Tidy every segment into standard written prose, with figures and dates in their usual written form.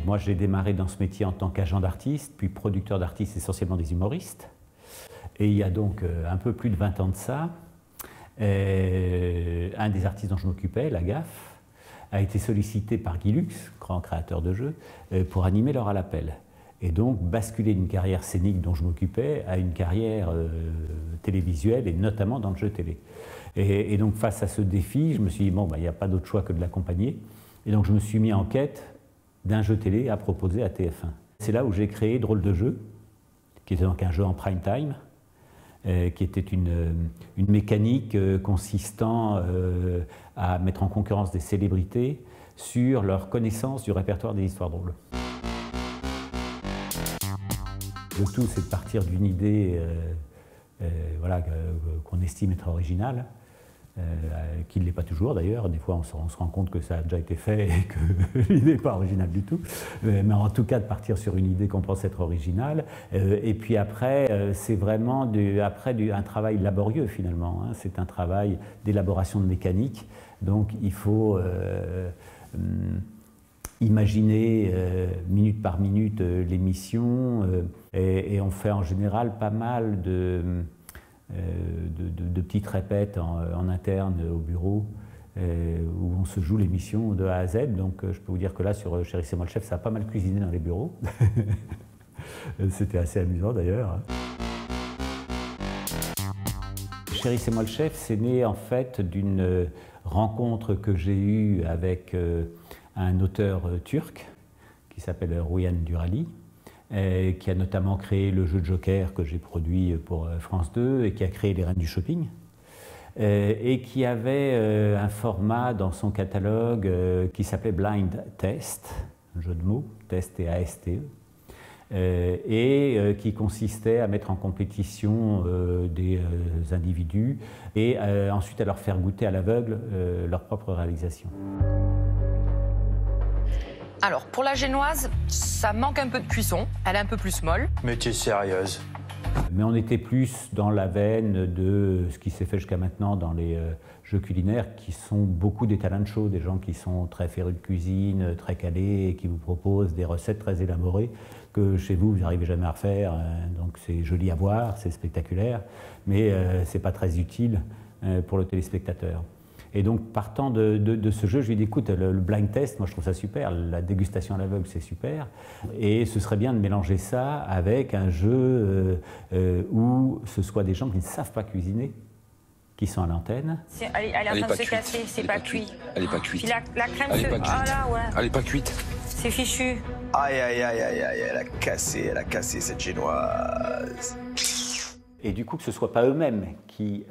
Moi, j'ai démarré dans ce métier en tant qu'agent d'artiste, puis producteur d'artistes, essentiellement des humoristes. Et il y a donc un peu plus de 20 ans de ça, un des artistes dont je m'occupais, la Gaffe, a été sollicité par Guy Lux, grand créateur de jeux, pour animer l'heure à l'appel. Et donc basculer d'une carrière scénique dont je m'occupais à une carrière télévisuelle, et notamment dans le jeu télé. Et donc face à ce défi, je me suis dit, bon, il n'y a pas d'autre choix que de l'accompagner. Et donc je me suis mis en quête d'un jeu télé à proposer à TF1. C'est là où j'ai créé Drôle de jeu, qui était donc un jeu en prime time, qui était une mécanique consistant à mettre en concurrence des célébrités sur leur connaissance du répertoire des histoires drôles. Le tout, c'est de partir d'une idée voilà, qu'on estime être originale, qui ne l'est pas toujours d'ailleurs. Des fois, on se rend compte que ça a déjà été fait et que l'idée n'est pas originale du tout. Mais en tout cas, de partir sur une idée qu'on pense être originale. Et puis après, c'est vraiment un travail laborieux finalement. Hein. C'est un travail d'élaboration de mécanique. Donc il faut imaginer minute par minute l'émission. Et on fait en général pas mal de petites répètes en interne au bureau où on se joue l'émission de A à Z. Donc je peux vous dire que là, sur Chérissez-moi le chef, ça a pas mal cuisiné dans les bureaux. C'était assez amusant d'ailleurs. Chérissez-moi le chef, c'est né en fait d'une rencontre que j'ai eue avec un auteur turc qui s'appelle Rüyan Durali, qui a notamment créé le jeu de Joker que j'ai produit pour France 2 et qui a créé Les Reines du Shopping, et qui avait un format dans son catalogue qui s'appelait Blind Test, un jeu de mots, test T-A-S-T-E, et qui consistait à mettre en compétition des individus et ensuite à leur faire goûter à l'aveugle leur propre réalisation. Alors, pour la génoise, ça manque un peu de cuisson. Elle est un peu plus molle. Mais tu es sérieuse? Mais on était plus dans la veine de ce qui s'est fait jusqu'à maintenant dans les jeux culinaires, qui sont beaucoup des talent shows, des gens qui sont très férus de cuisine, très calés, et qui vous proposent des recettes très élaborées que chez vous, vous n'arrivez jamais à refaire. Donc c'est joli à voir, c'est spectaculaire, mais c'est pas très utile pour le téléspectateur. Et donc, partant de ce jeu, je lui ai dit, écoute, le blind test, moi je trouve ça super, la dégustation à l'aveugle, c'est super. Et ce serait bien de mélanger ça avec un jeu où ce soit des gens qui ne savent pas cuisiner, qui sont à l'antenne. Elle est en train de se casser, c'est pas cuit. Elle n'est pas cuite. Puis la crème Elle se... n'est pas cuite. Ah là, ouais. Elle n'est pas cuite. C'est fichu. Aïe, aïe, aïe, aïe, aïe, elle a cassé cette génoise. Et du coup, que ce ne soit pas eux-mêmes qui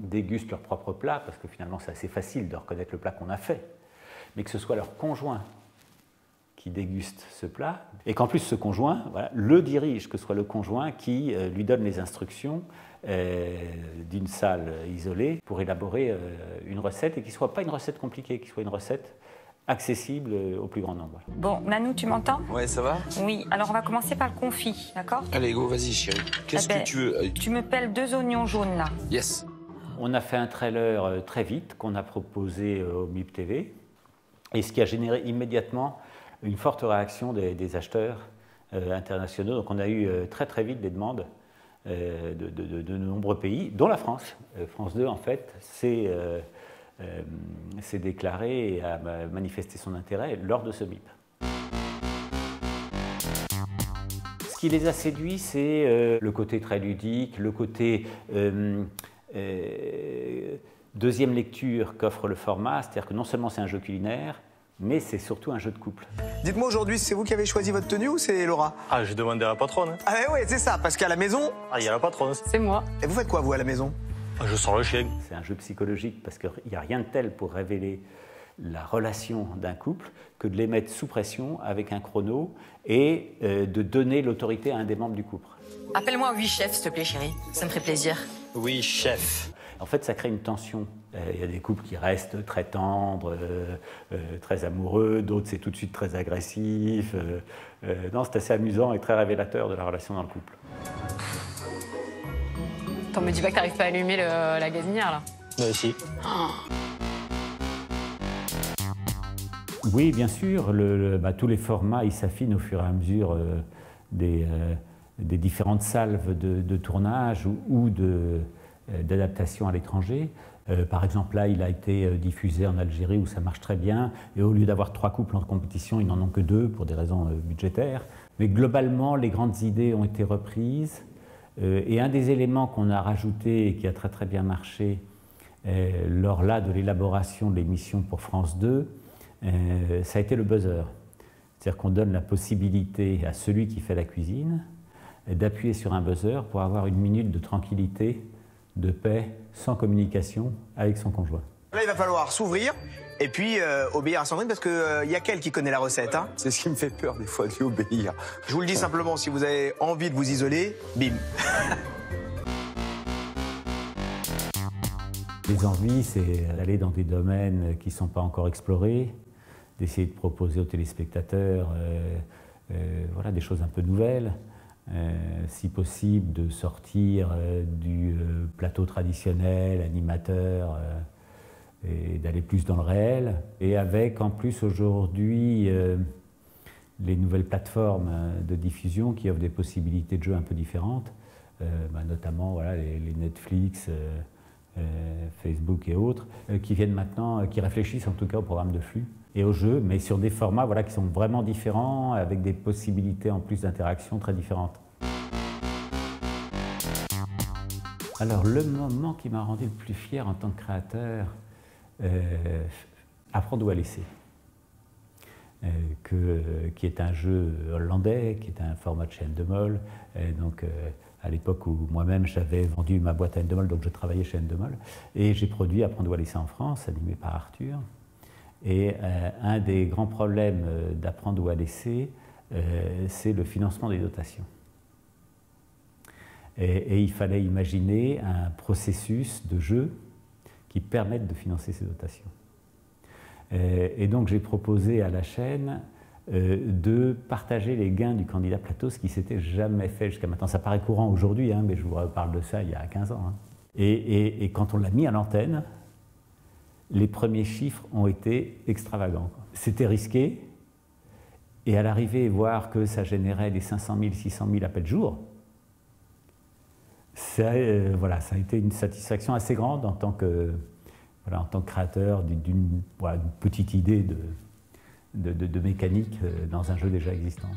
dégustent leur propre plat, parce que finalement c'est assez facile de reconnaître le plat qu'on a fait, mais que ce soit leur conjoint qui déguste ce plat, et qu'en plus ce conjoint le dirige, que ce soit le conjoint qui lui donne les instructions d'une salle isolée pour élaborer une recette, et qui ne soit pas une recette compliquée, qui soit une recette accessible au plus grand nombre. Bon, Nanou, tu m'entends? Ouais, ça va? Oui, alors on va commencer par le confit, d'accord? Allez, go, vas-y, chérie. Qu'est-ce que tu veux? Tu me pelles 2 oignons jaunes, là. Yes. On a fait un trailer très vite, qu'on a proposé au MIP TV, et ce qui a généré immédiatement une forte réaction des acheteurs internationaux. Donc on a eu très très vite des demandes de nombreux pays, dont la France. France 2, en fait, s'est déclaré et a manifesté son intérêt lors de ce MIP. Ce qui les a séduits, c'est le côté très ludique, le côté deuxième lecture qu'offre le format, c'est-à-dire que non seulement c'est un jeu culinaire, mais c'est surtout un jeu de couple. Dites-moi aujourd'hui, c'est vous qui avez choisi votre tenue ou c'est Laura? Ah, j'ai demandé à la patronne. Ah ouais, c'est ça, parce qu'à la maison... Ah, il y a la patronne. C'est moi. Et vous faites quoi, vous, à la maison? Je sors le chien. C'est un jeu psychologique parce qu'il n'y a rien de tel pour révéler la relation d'un couple que de les mettre sous pression avec un chrono et de donner l'autorité à un des membres du couple. Appelle-moi oui chef, s'il te plaît, chérie. Ça me ferait plaisir. Oui, chef. En fait, ça crée une tension. Il y a des couples qui restent très tendres, très amoureux, d'autres c'est tout de suite très agressif. Non, c'est assez amusant et très révélateur de la relation dans le couple. Attends, me dis pas que t'arrives pas à allumer la gazinière, là. Si. Oui, bien sûr. Tous les formats ils s'affinent au fur et à mesure des différentes salves de tournage ou d'adaptation à l'étranger. Par exemple, là, il a été diffusé en Algérie où ça marche très bien. Et au lieu d'avoir 3 couples en compétition, ils n'en ont que 2 pour des raisons budgétaires. Mais globalement, les grandes idées ont été reprises. Et un des éléments qu'on a rajouté et qui a très très bien marché lors là de l'élaboration de l'émission pour France 2, ça a été le buzzer. C'est-à-dire qu'on donne la possibilité à celui qui fait la cuisine d'appuyer sur un buzzer pour avoir une minute de tranquillité, de paix, sans communication avec son conjoint. Là, il va falloir s'ouvrir et puis obéir à Sandrine parce qu'il y a qu'elle qui connaît la recette. Hein. C'est ce qui me fait peur des fois, de lui obéir. Je vous le dis simplement, si vous avez envie de vous isoler, bim. Les envies, c'est d'aller dans des domaines qui ne sont pas encore explorés, d'essayer de proposer aux téléspectateurs voilà, des choses un peu nouvelles. Si possible, de sortir du plateau traditionnel, animateur, et d'aller plus dans le réel. Et avec en plus aujourd'hui les nouvelles plateformes de diffusion qui offrent des possibilités de jeu un peu différentes, notamment voilà, les Netflix, Facebook et autres, qui viennent maintenant, qui réfléchissent en tout cas au programme de flux et au jeu, mais sur des formats voilà, qui sont vraiment différents, avec des possibilités en plus d'interaction très différentes. Alors le moment qui m'a rendu le plus fier en tant que créateur, Apprendre ou à laisser, qui est un jeu hollandais, qui est un format de chez Endemol. Donc à l'époque où moi-même j'avais vendu ma boîte à Endemol, donc je travaillais chez Endemol, et j'ai produit Apprendre ou à laisser en France, animé par Arthur. Et un des grands problèmes d'Apprendre ou à laisser, c'est le financement des dotations. Et il fallait imaginer un processus de jeu qui permette de financer ces dotations. Et donc j'ai proposé à la chaîne de partager les gains du candidat plateau, ce qui ne s'était jamais fait jusqu'à maintenant. Ça paraît courant aujourd'hui, hein, mais je vous parle de ça il y a 15 ans. Hein. Et quand on l'a mis à l'antenne, les premiers chiffres ont été extravagants. C'était risqué, et à l'arrivée, voir que ça générait des 500 000, 600 000 appels jour, voilà, ça a été une satisfaction assez grande en tant que, voilà, en tant que créateur d'une petite idée de mécanique dans un jeu déjà existant.